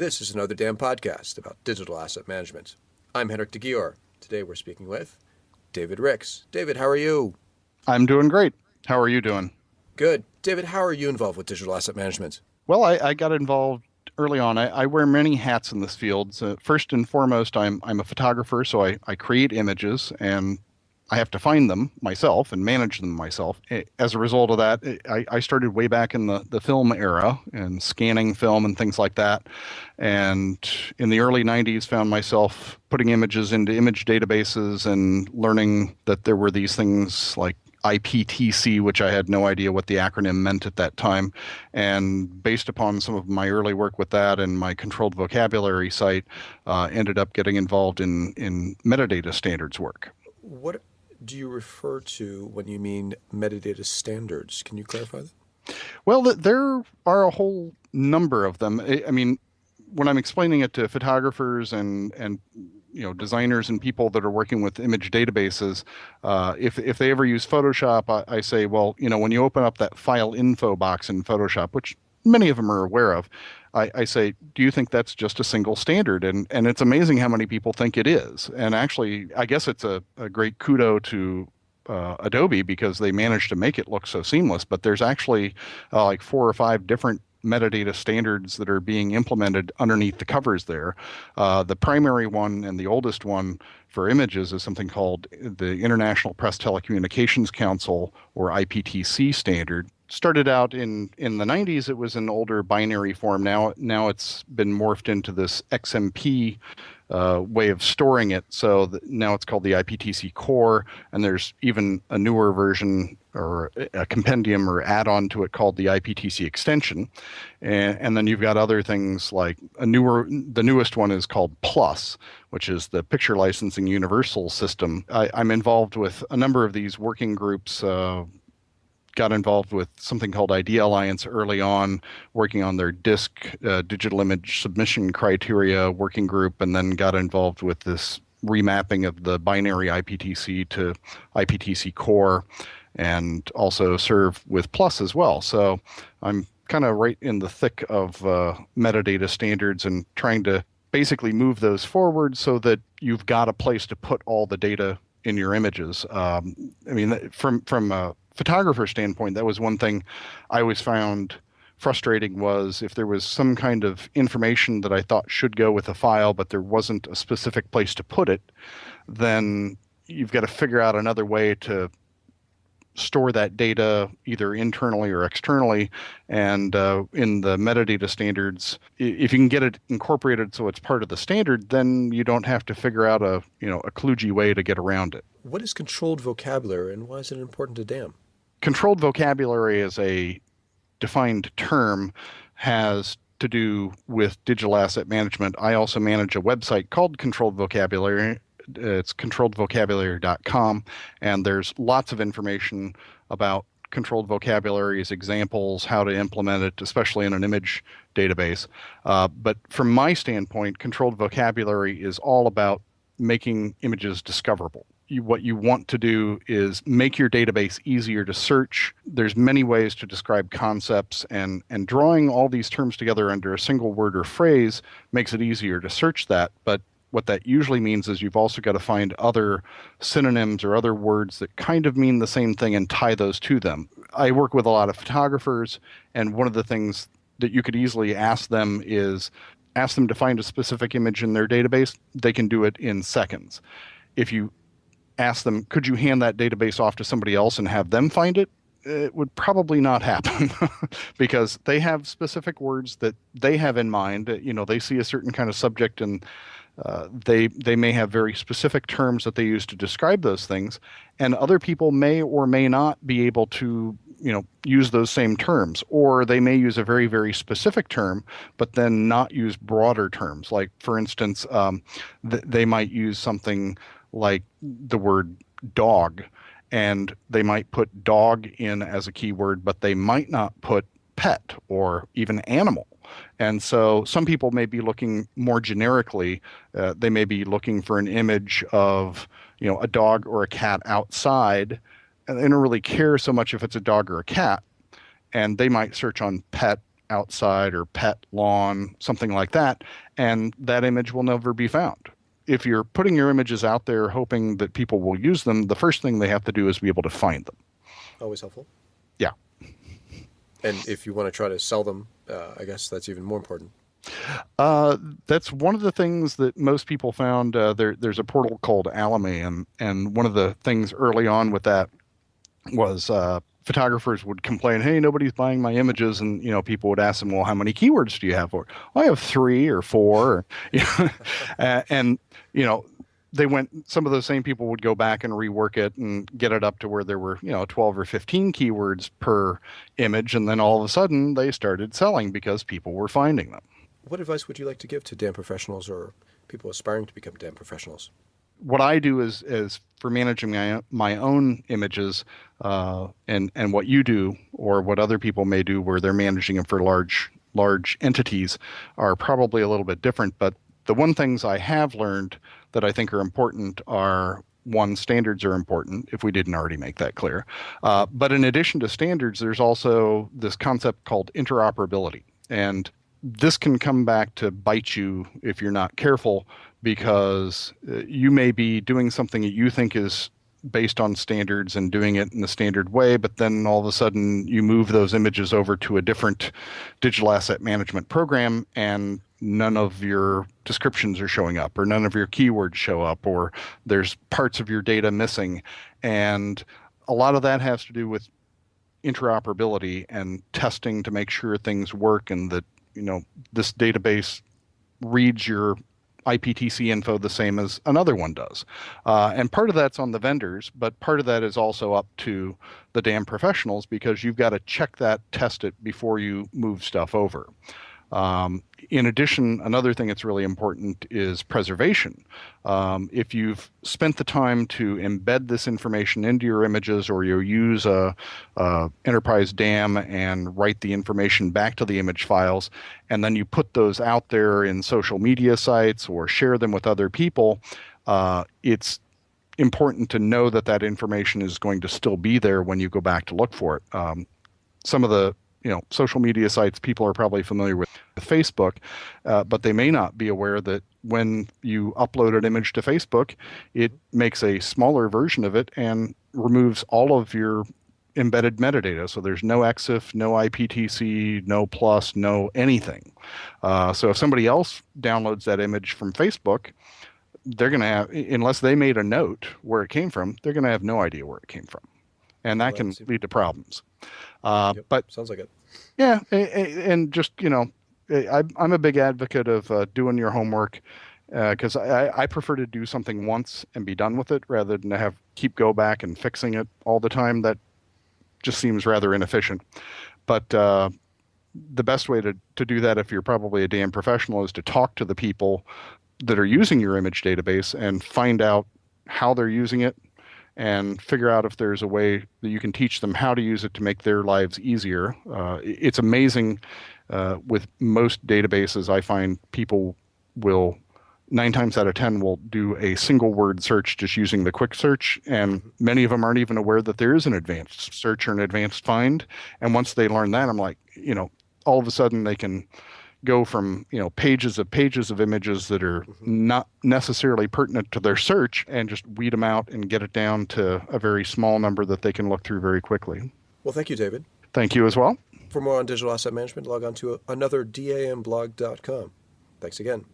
This is another damn podcast about digital asset management. I'm Henrik Gyor. Today we're speaking with David Riecks. David, how are you? I'm doing great. How are you doing? Good. David, how are you involved with digital asset management? Well, I got involved early on. I wear many hats in this field. So first and foremost, I'm a photographer, so I create images and I have to find them myself and manage them myself. As a result of that, I started way back in the film era and scanning film and things like that. And in the early 90s, found myself putting images into image databases and learning that there were these things like IPTC, which I had no idea what the acronym meant at that time. And based upon some of my early work with that and my controlled vocabulary site, ended up getting involved in metadata standards work. What do you refer to when you mean metadata standards? Can you clarify that? Well, there are a whole number of them. I mean, when I'm explaining it to photographers and designers and people that are working with image databases, if they ever use Photoshop, I say, well, when you open up that file info box in Photoshop, which many of them are aware of, I say, do you think that's just a single standard? And it's amazing how many people think it is. And actually, I guess it's a great kudo to Adobe because they managed to make it look so seamless. But there's actually like 4 or 5 different metadata standards that are being implemented underneath the covers there. The primary one and the oldest one for images is something called the International Press Telecommunications Council, or IPTC standard. Started out in the 90s, it was an older binary form. Now it's been morphed into this XMP way of storing it. So now it's called the IPTC core, and there's even a newer version or a compendium or add-on to it called the IPTC extension. And then you've got other things like the newest one is called Plus, which is the picture licensing universal system. I'm involved with a number of these working groups. Got involved with something called Idea Alliance early on, working on their DISC, digital image submission criteria working group, and then got involved with this remapping of the binary IPTC to IPTC core, and also serve with Plus as well. So I'm kind of right in the thick of metadata standards and trying to basically move those forward so that you've got a place to put all the data in your images. I mean, from a photographer standpoint, that was one thing I always found frustrating, was if there was some kind of information that I thought should go with a file, but there wasn't a specific place to put it, then you've got to figure out another way to store that data either internally or externally. And in the metadata standards, if you can get it incorporated so it's part of the standard, then you don't have to figure out a kludgy way to get around it. What is controlled vocabulary, and why is it important to DAM? Controlled vocabulary is a defined term, has to do with digital asset management. I also manage a website called Controlled Vocabulary. It's controlledvocabulary.com, and there's lots of information about controlled vocabularies, examples, how to implement it, especially in an image database. But from my standpoint, controlled vocabulary is all about making images discoverable. What you want to do is make your database easier to search. There's many ways to describe concepts, and drawing all these terms together under a single word or phrase makes it easier to search that. But what that usually means is you've also got to find other synonyms or other words that kind of mean the same thing and tie those to them. I work with a lot of photographers, and one of the things that you could easily ask them is ask them to find a specific image in their database. They can do it in seconds. If you ask them, could you hand that database off to somebody else and have them find it? It would probably not happen because they have specific words that they have in mind. They see a certain kind of subject, and they may have very specific terms that they use to describe those things, and other people may or may not be able to use those same terms, or they may use a very, very specific term but then not use broader terms. Like, for instance, they might use something like the word dog, and they might put dog in as a keyword, but they might not put pet or even animal. And so some people may be looking more generically. They may be looking for an image of a dog or a cat outside, and they don't really care so much if it's a dog or a cat. And they might search on pet outside or pet lawn, something like that, and that image will never be found. If you're putting your images out there hoping that people will use them, the first thing they have to do is be able to find them. Always helpful. Yeah. And if you want to try to sell them, I guess that's even more important. That's one of the things that most people found. There's a portal called Alamy, and one of the things early on with that was photographers would complain, "Hey, nobody's buying my images," and people would ask them, "Well, how many keywords do you have?" Or, "I have 3 or 4," or, and they went. Some of those same people would go back and rework it and get it up to where there were 12 or 15 keywords per image, and then all of a sudden they started selling because people were finding them. What advice would you like to give to DAM professionals or people aspiring to become DAM professionals? What I do is for managing my own images, and what you do or what other people may do where they're managing them for large entities are probably a little bit different. But the one things I have learned that I think are important are, one, standards are important, if we didn't already make that clear. But in addition to standards, there's also this concept called interoperability. And this can come back to bite you if you're not careful, because you may be doing something that you think is based on standards and doing it in the standard way, but then all of a sudden you move those images over to a different digital asset management program and none of your descriptions are showing up, or none of your keywords show up, or there's parts of your data missing. And a lot of that has to do with interoperability and testing to make sure things work and that this database reads your IPTC info the same as another one does. And part of that's on the vendors, but part of that is also up to the DAM professionals, because you've got to check that, test it before you move stuff over. In addition, another thing that's really important is preservation. If you've spent the time to embed this information into your images, or you use a enterprise DAM and write the information back to the image files, and then you put those out there in social media sites or share them with other people, it's important to know that that information is going to still be there when you go back to look for it. Some of the social media sites, people are probably familiar with Facebook, but they may not be aware that when you upload an image to Facebook, it makes a smaller version of it and removes all of your embedded metadata. So there's no EXIF, no IPTC, no plus, no anything. So if somebody else downloads that image from Facebook, they're going to have, unless they made a note where it came from, they're going to have no idea where it came from. And that can lead to problems. Yep, but sounds like it. Yeah, and just I'm a big advocate of doing your homework, because I prefer to do something once and be done with it rather than to keep go back and fixing it all the time. That just seems rather inefficient. But the best way to do that, if you're probably a DAM professional, is to talk to the people that are using your image database and find out how they're using it, and figure out if there's a way that you can teach them how to use it to make their lives easier. It's amazing. With most databases, I find people will, 9 times out of 10, will do a single word search just using the quick search, and many of them aren't even aware that there is an advanced search or an advanced find. And once they learn that, I'm like, all of a sudden they can go from pages of images that are not necessarily pertinent to their search and just weed them out and get it down to a very small number that they can look through very quickly. Well, thank you, David. Thank you as well. For more on digital asset management, log on to anotherDAMblog.com. Thanks again.